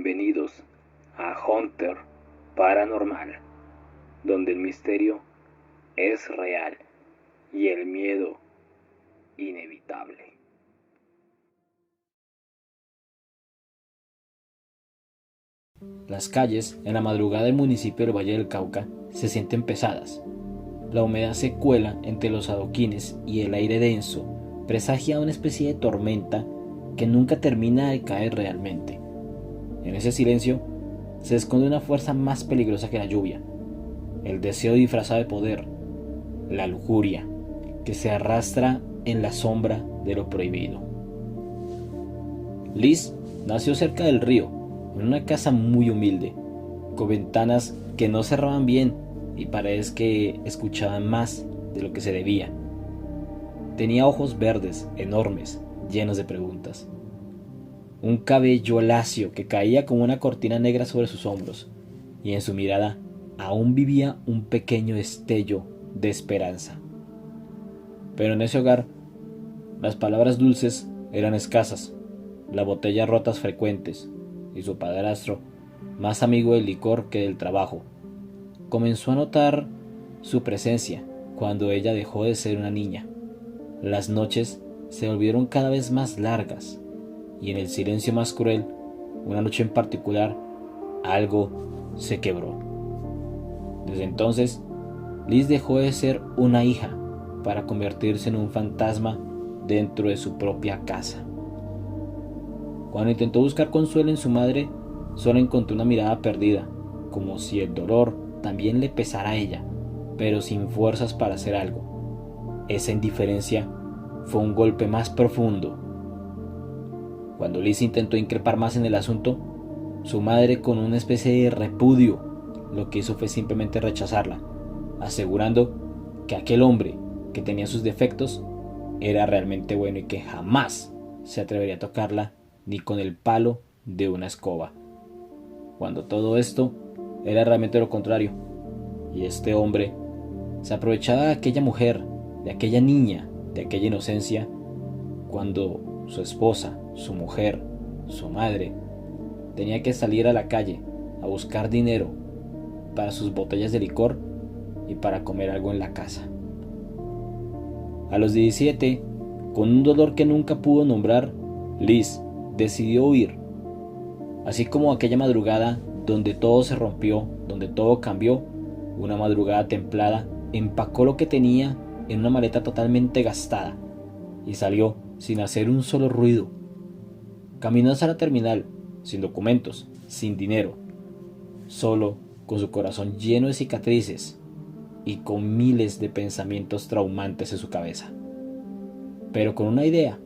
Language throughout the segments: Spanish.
Bienvenidos a Hunter Paranormal, donde el misterio es real y el miedo inevitable. Las calles en la madrugada del municipio del Valle del Cauca se sienten pesadas. La humedad se cuela entre los adoquines y el aire denso presagia una especie de tormenta que nunca termina de caer realmente. En ese silencio se esconde una fuerza más peligrosa que la lluvia, el deseo disfrazado de poder, la lujuria que se arrastra en la sombra de lo prohibido. Liz nació cerca del río, en una casa muy humilde, con ventanas que no cerraban bien y paredes que escuchaban más de lo que se debía. Tenía ojos verdes, enormes, llenos de preguntas. Un cabello lacio que caía como una cortina negra sobre sus hombros, y en su mirada aún vivía un pequeño destello de esperanza. Pero en ese hogar, las palabras dulces eran escasas, las botellas rotas frecuentes, y su padrastro, más amigo del licor que del trabajo, comenzó a notar su presencia cuando ella dejó de ser una niña. Las noches se volvieron cada vez más largas, y en el silencio más cruel, una noche en particular, algo se quebró. Desde entonces, Liz dejó de ser una hija para convertirse en un fantasma dentro de su propia casa. Cuando intentó buscar consuelo en su madre, solo encontró una mirada perdida, como si el dolor también le pesara a ella, pero sin fuerzas para hacer algo. Esa indiferencia fue un golpe más profundo. Cuando Liz intentó increpar más en el asunto, su madre, con una especie de repudio, lo que hizo fue simplemente rechazarla, asegurando que aquel hombre que tenía sus defectos era realmente bueno y que jamás se atrevería a tocarla ni con el palo de una escoba, cuando todo esto era realmente lo contrario. Y este hombre se aprovechaba de aquella mujer, de aquella niña, de aquella inocencia, cuando su esposa, su mujer, su madre, tenía que salir a la calle a buscar dinero para sus botellas de licor y para comer algo en la casa. A los 17, con un dolor que nunca pudo nombrar, Liz decidió huir. Así como aquella madrugada donde todo se rompió, donde todo cambió, una madrugada templada, empacó lo que tenía en una maleta totalmente gastada y salió sin hacer un solo ruido. Caminó hacia la terminal, sin documentos, sin dinero, solo con su corazón lleno de cicatrices y con miles de pensamientos traumantes en su cabeza, pero con una idea,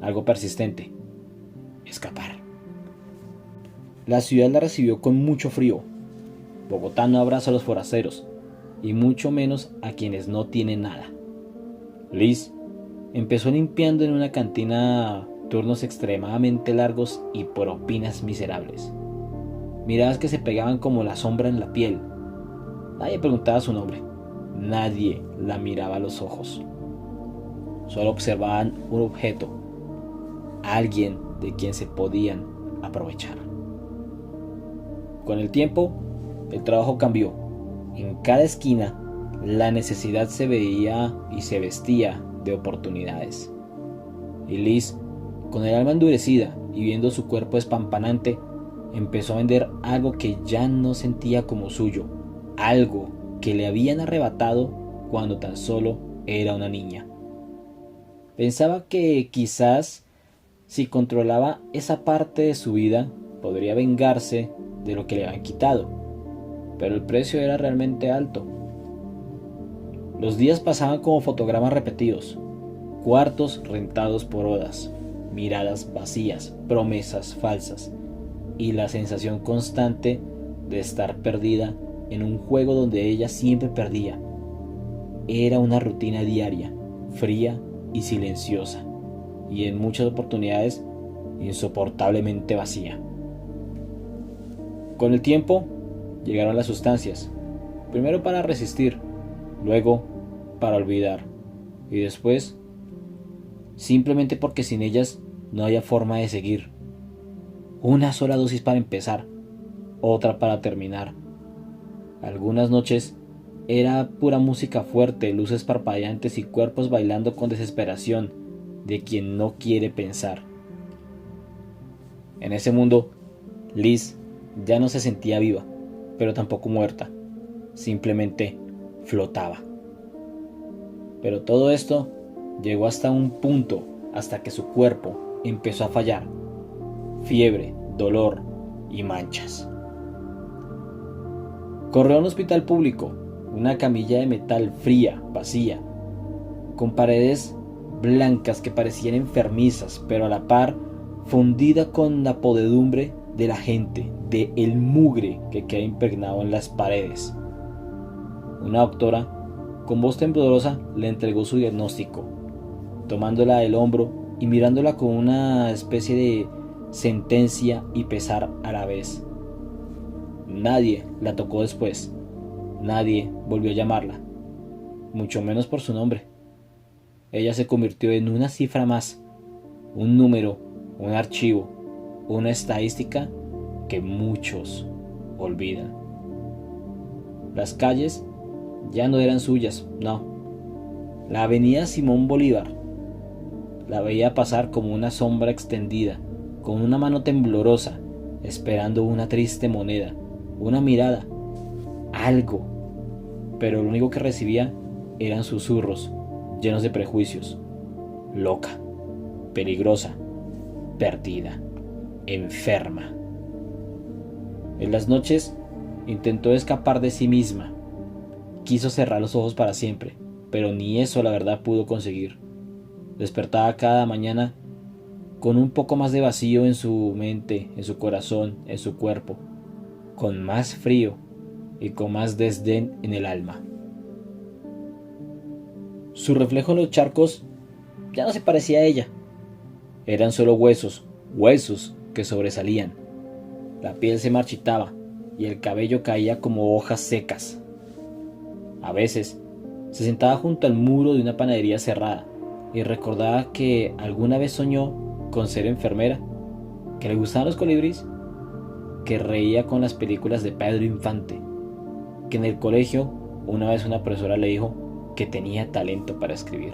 algo persistente: escapar. La ciudad la recibió con mucho frío. Bogotá no abraza a los forasteros, y mucho menos a quienes no tienen nada. Liz empezó limpiando en una cantina turnos extremadamente largos y propinas miserables. Miradas que se pegaban como la sombra en la piel. Nadie preguntaba su nombre. Nadie la miraba a los ojos. Solo observaban un objeto, alguien de quien se podían aprovechar. Con el tiempo, el trabajo cambió. En cada esquina, la necesidad se veía y se vestía de oportunidades. Y Liz, con el alma endurecida y viendo su cuerpo espampanante, empezó a vender algo que ya no sentía como suyo, algo que le habían arrebatado cuando tan solo era una niña. Pensaba que quizás, si controlaba esa parte de su vida, podría vengarse de lo que le habían quitado, pero el precio era realmente alto. Los días pasaban como fotogramas repetidos, cuartos rentados por horas, miradas vacías, promesas falsas y la sensación constante de estar perdida en un juego donde ella siempre perdía. Era una rutina diaria, fría y silenciosa, y en muchas oportunidades insoportablemente vacía. Con el tiempo llegaron las sustancias, primero para resistir, luego para olvidar, y después simplemente porque sin ellas no había forma de seguir. Una sola dosis para empezar, otra para terminar. Algunas noches era pura música fuerte, luces parpadeantes y cuerpos bailando con desesperación de quien no quiere pensar. En ese mundo, Liz ya no se sentía viva, pero tampoco muerta. Simplemente flotaba. Pero todo esto llegó hasta un punto, hasta que su cuerpo empezó a fallar. Fiebre, dolor y manchas. Corrió a un hospital público, una camilla de metal fría, vacía, con paredes blancas que parecían enfermizas, pero a la par fundida con la podredumbre de la gente, de el mugre que queda impregnado en las paredes. Una doctora, con voz temblorosa, le entregó su diagnóstico, tomándola del hombro y mirándola con una especie de sentencia y pesar a la vez. Nadie la tocó después, nadie volvió a llamarla, mucho menos por su nombre. Ella se convirtió en una cifra más, un número, un archivo, una estadística que muchos olvidan. Las calles ya no eran suyas, no. La avenida Simón Bolívar la veía pasar como una sombra extendida, con una mano temblorosa, esperando una triste moneda, una mirada, algo. Pero lo único que recibía eran susurros, llenos de prejuicios. Loca, peligrosa, perdida, enferma. En las noches intentó escapar de sí misma. Quiso cerrar los ojos para siempre, pero ni eso la verdad pudo conseguir. Despertaba cada mañana con un poco más de vacío en su mente, en su corazón, en su cuerpo, con más frío y con más desdén en el alma. Su reflejo en los charcos ya no se parecía a ella. Eran solo huesos, huesos que sobresalían. La piel se marchitaba y el cabello caía como hojas secas. A veces se sentaba junto al muro de una panadería cerrada y recordaba que alguna vez soñó con ser enfermera, que le gustaban los colibríes, que reía con las películas de Pedro Infante, que en el colegio una vez una profesora le dijo que tenía talento para escribir.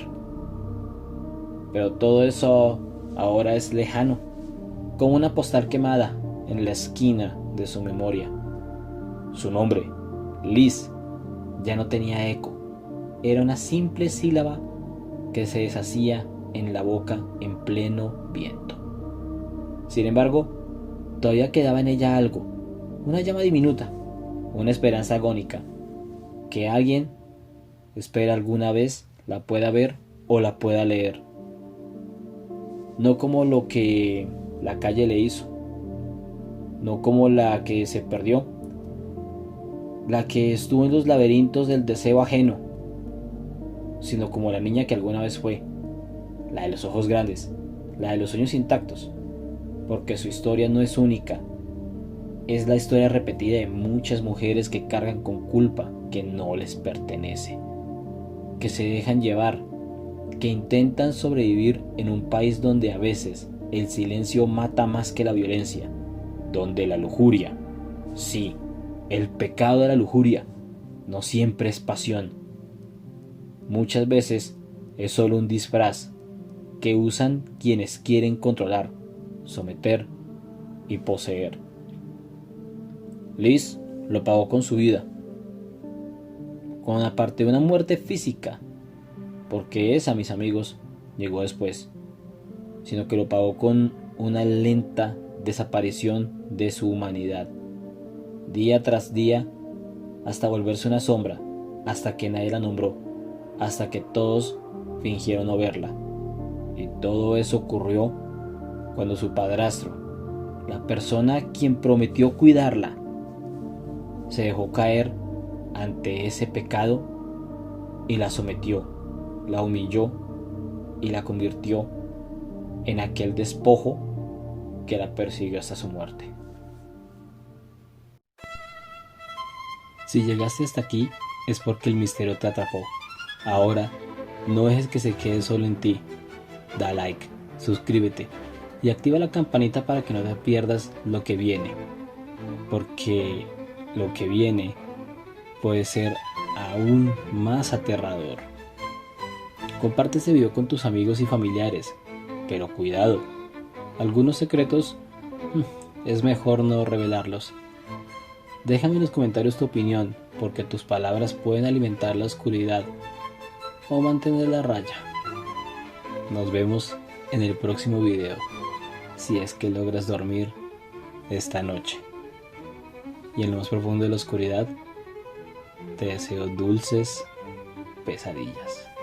Pero todo eso ahora es lejano, como una postal quemada en la esquina de su memoria. Su nombre, Liz, ya no tenía eco. Era una simple sílaba que se deshacía en la boca en pleno viento. Sin embargo, todavía quedaba en ella algo, una llama diminuta, una esperanza agónica, que alguien espera alguna vez la pueda ver o la pueda leer. No como lo que la calle le hizo, no como la que se perdió, la que estuvo en los laberintos del deseo ajeno, sino como la niña que alguna vez fue, la de los ojos grandes, la de los sueños intactos, porque su historia no es única, es la historia repetida de muchas mujeres que cargan con culpa que no les pertenece, que se dejan llevar, que intentan sobrevivir en un país donde a veces el silencio mata más que la violencia, donde la lujuria, sí, el pecado de la lujuria, no siempre es pasión. Muchas veces es solo un disfraz que usan quienes quieren controlar, someter y poseer. Liz lo pagó con su vida, con aparte de una muerte física, porque esa, mis amigos, llegó después, sino que lo pagó con una lenta desaparición de su humanidad, día tras día, hasta volverse una sombra, hasta que nadie la nombró, hasta que todos fingieron no verla. Y todo eso ocurrió cuando su padrastro, la persona a quien prometió cuidarla, se dejó caer ante ese pecado y la sometió, la humilló y la convirtió en aquel despojo que la persiguió hasta su muerte. Si llegaste hasta aquí es porque el misterio te atrapó. Ahora, no dejes que se quede solo en ti. Da like, suscríbete y activa la campanita para que no te pierdas lo que viene, porque lo que viene puede ser aún más aterrador. Comparte este video con tus amigos y familiares, pero cuidado, algunos secretos es mejor no revelarlos. Déjame en los comentarios tu opinión, porque tus palabras pueden alimentar la oscuridad o mantener la raya. Nos vemos en el próximo video, si es que logras dormir esta noche. Y en lo más profundo de la oscuridad, te deseo dulces pesadillas.